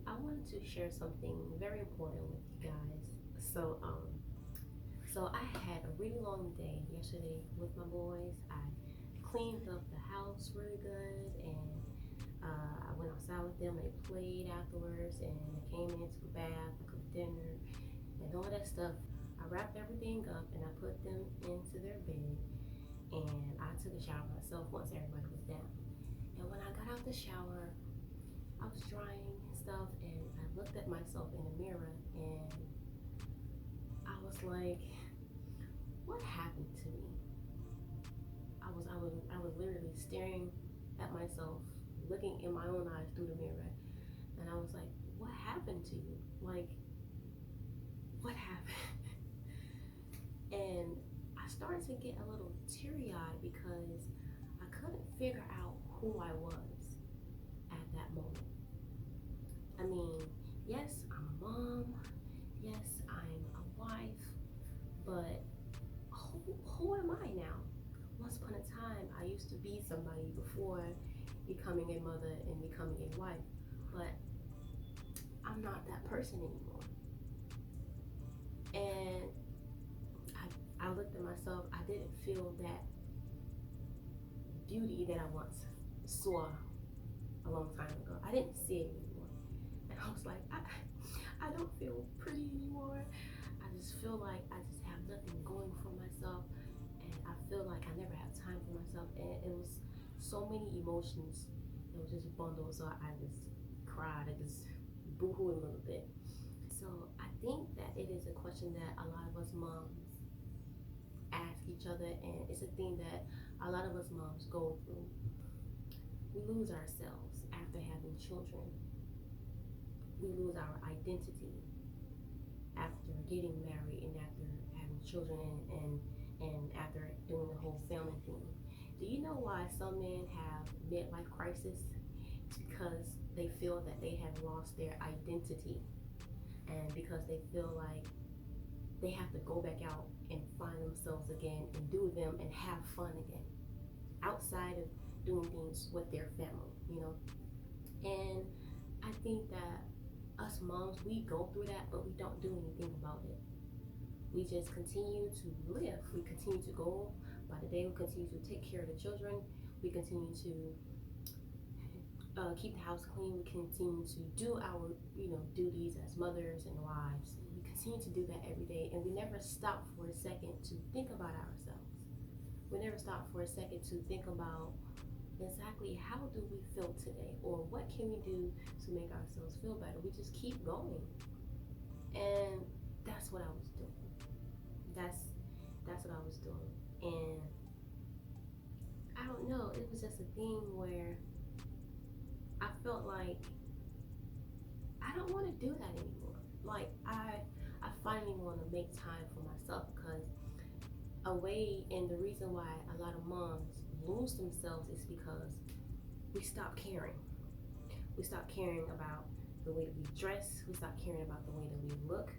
I wanted to share something very important with you guys. So I had a really long day yesterday with my boys. I cleaned up the house really good, and I went outside with them. They played afterwards, and I came in, took a bath, I cooked dinner, and all that stuff. I wrapped everything up and I put them into their bed, and I took a shower myself once everybody was down. And when I got out the shower, I was drying and stuff, and I looked at myself in the mirror, and I was like, "What happened to me?" I was literally staring at myself, looking in my own eyes through the mirror, and I was like, "What happened to you? Like, what happened?" And I started to get a little teary-eyed because I couldn't figure out who I was at that moment. I mean, yes, I'm a mom. Yes, I'm a wife. But who am I now? Once upon a time, I used to be somebody before becoming a mother and becoming a wife. But I'm not that person anymore. And I looked at myself. I didn't feel that beauty that I once saw a long time ago. I didn't see it anymore. And I was like, I don't feel pretty anymore. I just feel like I just have nothing going for myself. And I feel like I never have time for myself. And it was so many emotions. It was just bundled. So I just cried. I just boo-hooed a little bit. So I think that it is a question that a lot of us moms ask each other. And it's a thing that a lot of us moms go through. We lose ourselves after having children. We lose our identity after getting married and after having children and after doing the whole family thing. Do you know why some men have midlife crisis? It's because they feel that they have lost their identity, and because they feel like they have to go back out and find themselves again and do them and have fun again outside of doing things with their family. And I think that us moms, we go through that, but we don't do anything about it. We just continue to live. We continue to go by the day. We continue to take care of the children. We continue to keep the house clean. We continue to do our, duties as mothers and wives. We continue to do that every day, and we never stop for a second to think about ourselves. We never stop for a second to think about exactly how do we feel today, or what can we do to make ourselves feel better. We just keep going, and that's what I was doing. That's what I was doing, and I don't know. It was just a thing where I felt like I don't want to do that anymore. Like I finally want to make time for myself, because and the reason why a lot of moms lose themselves is because we stop caring. We stop caring about the way that we dress. We stop caring about the way that we look.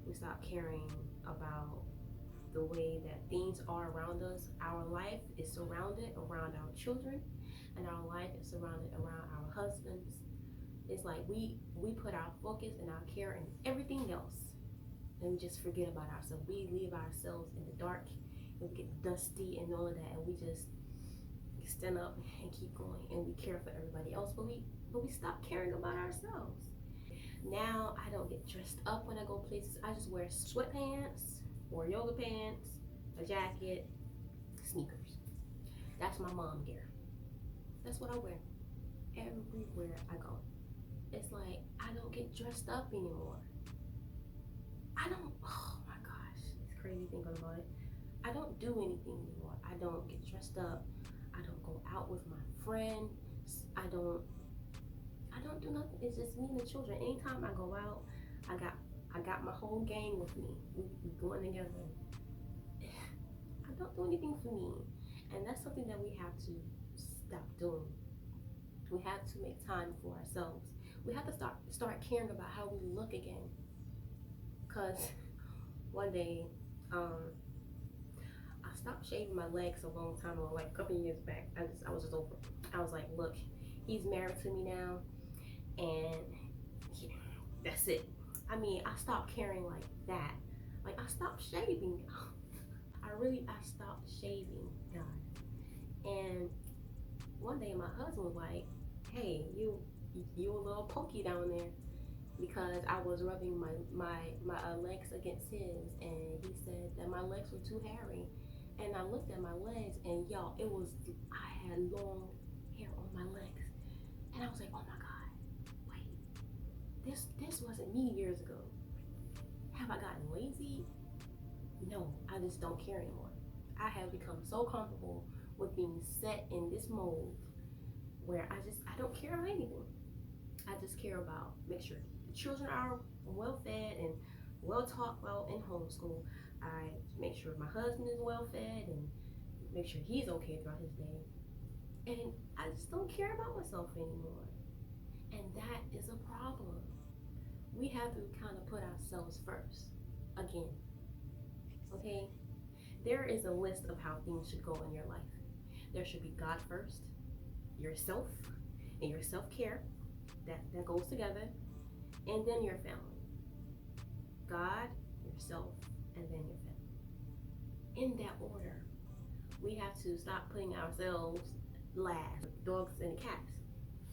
We stop caring about the way that things are around us. Our life is surrounded around our children, and our life is surrounded around our husbands. It's like we put our focus and our care in everything else, and we just forget about ourselves. We leave ourselves in the dark, and we get dusty and all of that, and we just stand up and keep going, and we care for everybody else, but we stop caring about ourselves. Now I don't get dressed up when I go places. I just wear sweatpants or yoga pants, a jacket, sneakers. That's my mom gear. That's what I wear everywhere I go. It's like I don't get dressed up anymore. I don't. Oh my gosh, it's crazy thinking about it. I don't do anything anymore. I don't get dressed up. I don't go out with my friends. I don't. I don't do nothing. It's just me and the children. Anytime I go out, I got my whole gang with me. We going together. I don't do anything for me, and that's something that we have to stop doing. We have to make time for ourselves. We have to start caring about how we look again. Cause one day, I stopped shaving my legs a long time ago, like a couple of years back. I was just over it. I was like, look, he's married to me now, and it. I mean, I stopped caring like that. Like, I stopped shaving. I stopped shaving, guys. And one day my husband was like, "Hey, you a little pokey down there," because I was rubbing my legs against his, and he said that my legs were too hairy. And I looked at my legs, and y'all, I had long hair on my legs, and I was like, "Oh my God, wait, this wasn't me years ago. Have I gotten lazy? No, I just don't care anymore. I have become so comfortable with being set in this mold where I don't care about anything. I just care about make sure the children are well fed and well taught while in homeschool. I make sure my husband is well fed and make sure he's okay throughout his day. And I just don't care about myself anymore. And that is a problem. We have to kind of put ourselves first again. Okay? There is a list of how things should go in your life. There should be God first, yourself, and your self care. That goes together. And then your family. God, yourself, and then your family. In that order. We have to stop putting ourselves last. Dogs and cats.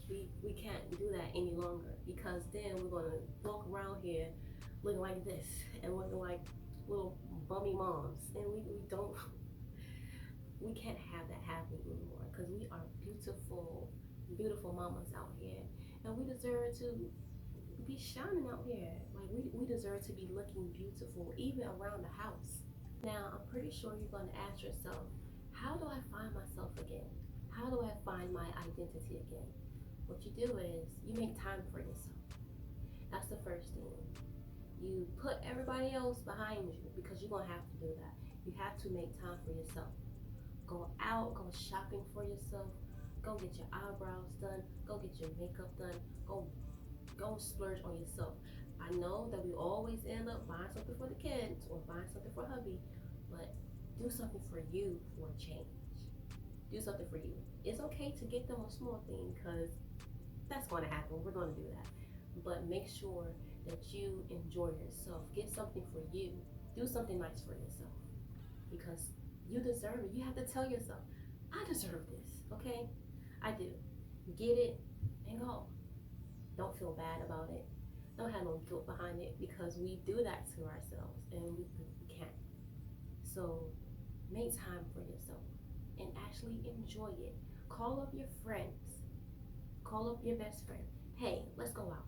We can't do that any longer, because then we're gonna walk around here looking like this and looking like little bummy moms, and we can't have that happen anymore, because we are beautiful mamas out here, and we deserve to be shining out here. Like, we deserve to be looking beautiful even around the house. Now, I'm pretty sure you're going to ask yourself, how do I find myself again? How do I find my identity again? What you do is you make time for yourself. That's the first thing. You put everybody else behind you, because you're going to have to do that. You have to make time for yourself. Go out, go shopping for yourself. Go get your eyebrows done. Go get your makeup done. Go splurge on yourself. I know that we always end up buying something for the kids or buying something for hubby, but do something for you for a change. Do something for you. It's okay to get them a small thing, because that's going to happen. We're going to do that. But make sure that you enjoy yourself. Get something for you. Do something nice for yourself, because you deserve it. You have to tell yourself, I deserve this, okay? I do. Get it and go. Don't feel bad about it. Don't have no guilt behind it, because we do that to ourselves and we can't. So make time for yourself and actually enjoy it. Call up your friends. Call up your best friend. Hey, let's go out.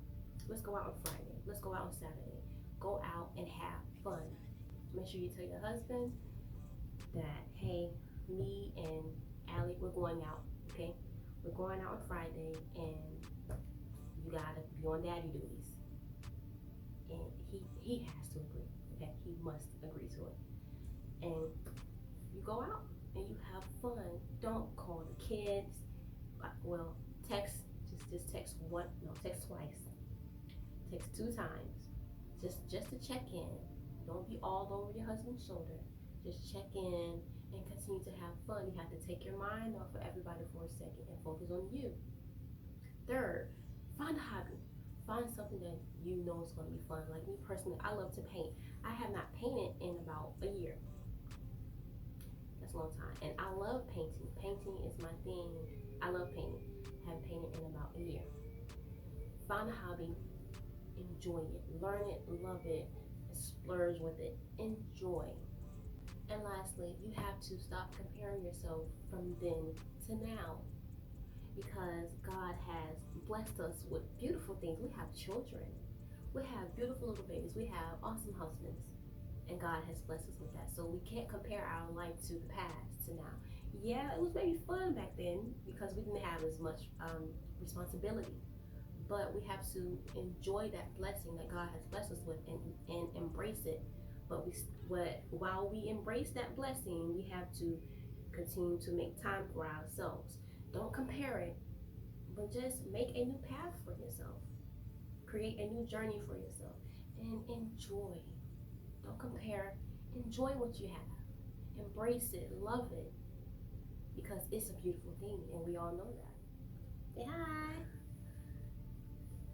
Let's go out on Friday. Let's go out on Saturday. Go out and have fun. Make sure you tell your husband that, hey, me and Allie, we're going out, okay? We're going out on Friday, and you gotta be on daddy duties. And he has to agree, okay? He must agree to it. And you go out and you have fun. Don't call the kids. Well, text, just text text twice. Text 2 times. Just to check in. Don't be all over your husband's shoulder. Just check in and continue to have fun. You have to take your mind off of everybody for a second and focus on you. Third, find a hobby. Find something that you know is going to be fun. Like me personally, I love to paint. I have not painted in about a year. That's a long time. And I love painting. Painting is my thing. I love painting. I haven't painted in about a year. Find a hobby. Enjoy it. Learn it. Love it. Splurge with it. Enjoy. And lastly, you have to stop comparing yourself from then to now, because God has blessed us with beautiful things. We have children. We have beautiful little babies. We have awesome husbands. And God has blessed us with that. So we can't compare our life to the past to now. Yeah, it was maybe fun back then because we didn't have as much responsibility. But we have to enjoy that blessing that God has blessed us with, and embrace it. But while we embrace that blessing, we have to continue to make time for ourselves. Don't compare it, but just make a new path for yourself. Create a new journey for yourself and enjoy. Don't compare. Enjoy what you have. Embrace it. Love it. Because it's a beautiful thing, and we all know that. Say hi.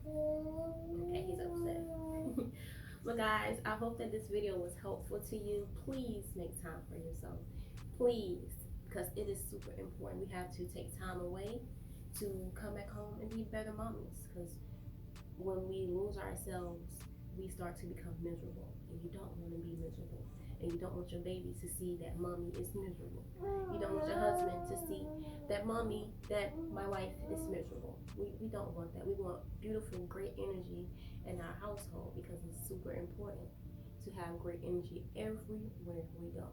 Okay, he's upset. But guys, I hope that this video was helpful to you. Please make time for yourself. Please, because it is super important. We have to take time away to come back home and be better mommies. Because when we lose ourselves, we start to become miserable. And you don't want to be miserable. And you don't want your baby to see that mommy is miserable. You don't want your husband to see that my wife is miserable. We don't want that. We want beautiful, great energy in our household because it's super important to have great energy everywhere we go.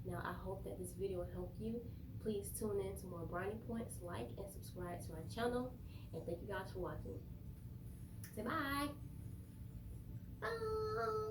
Now, I hope that this video helped you. Please tune in to more Brownie Points, like and subscribe to our channel. And thank you guys for watching. Say bye. Bye.